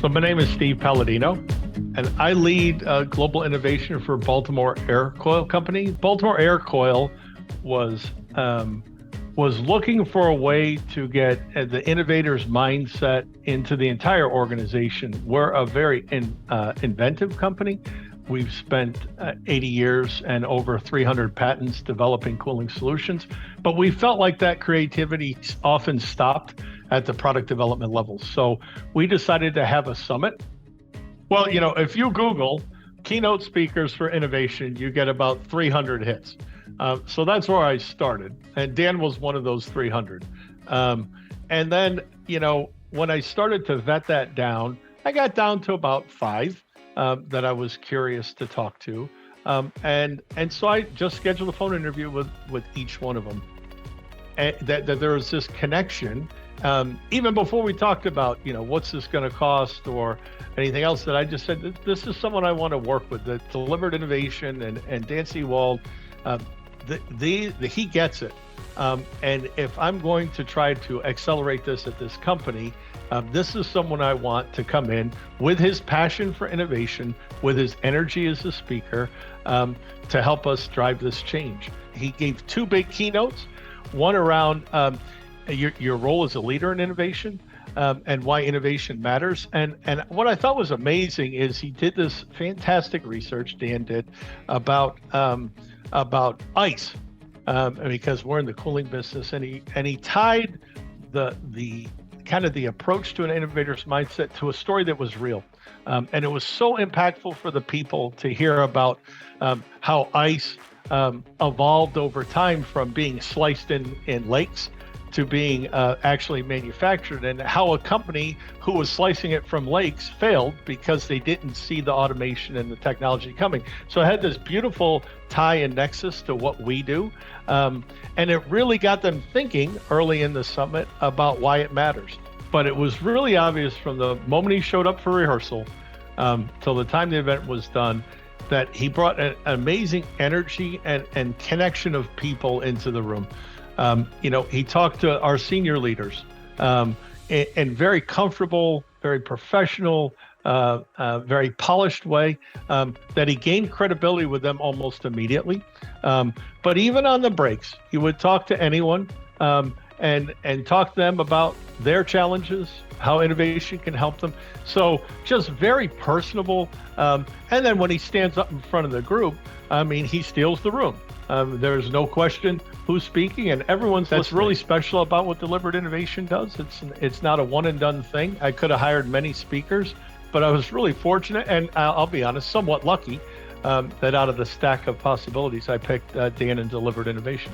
So my name is Steve Palladino, and I lead global innovation for Baltimore Air-Coil Company. Baltimore Air-Coil was looking for a way to get the innovator's mindset into the entire organization. We're a very inventive company. We've spent 80 years and over 300 patents developing cooling solutions, but we felt like that creativity often stopped at the product development level. So we decided to have a summit. Well, you know, if you Google keynote speakers for innovation, you get about 300 hits. So that's where I started. And Dan was one of those 300. And then, you know, when I started to vet that down, I got down to about 5 that I was curious to talk to. And so I just scheduled a phone interview with each one of them. And that there was this connection. Even before we talked about, you know, what's this going to cost or anything else, that I just said, this is someone I want to work with that delivered innovation, and Dan Seewald, he gets it. And if I'm going to try to accelerate this at this company, this is someone I want to come in with his passion for innovation, with his energy as a speaker, to help us drive this change. He gave 2 big keynotes, one around your role as a leader in innovation, and why innovation matters. And what I thought was amazing is he did this fantastic research, Dan did, about ice, because we're in the cooling business, and he tied the kind of the approach to an innovator's mindset to a story that was real. And it was so impactful for the people to hear about how ice evolved over time from being sliced in lakes to being actually manufactured, and how a company who was slicing it from lakes failed because they didn't see the automation and the technology coming. So it had this beautiful tie and nexus to what we do. And it really got them thinking early in the summit about why it matters. But it was really obvious from the moment he showed up for rehearsal till the time the event was done, that he brought an amazing energy and connection of people into the room. You know, he talked to our senior leaders in very comfortable, very professional, very polished way, that he gained credibility with them almost immediately. But even on the breaks, he would talk to anyone and talk to them about their challenges, how innovation can help them. So just very personable. And then when he stands up in front of the group, I mean, he steals the room. There's no question who's speaking, and everyone's listening. That's really special about what deliberate innovation does. It's not a one and done thing. I could have hired many speakers, but I was really fortunate, and I'll be honest, somewhat lucky, that out of the stack of possibilities, I picked Dan and delivered innovation.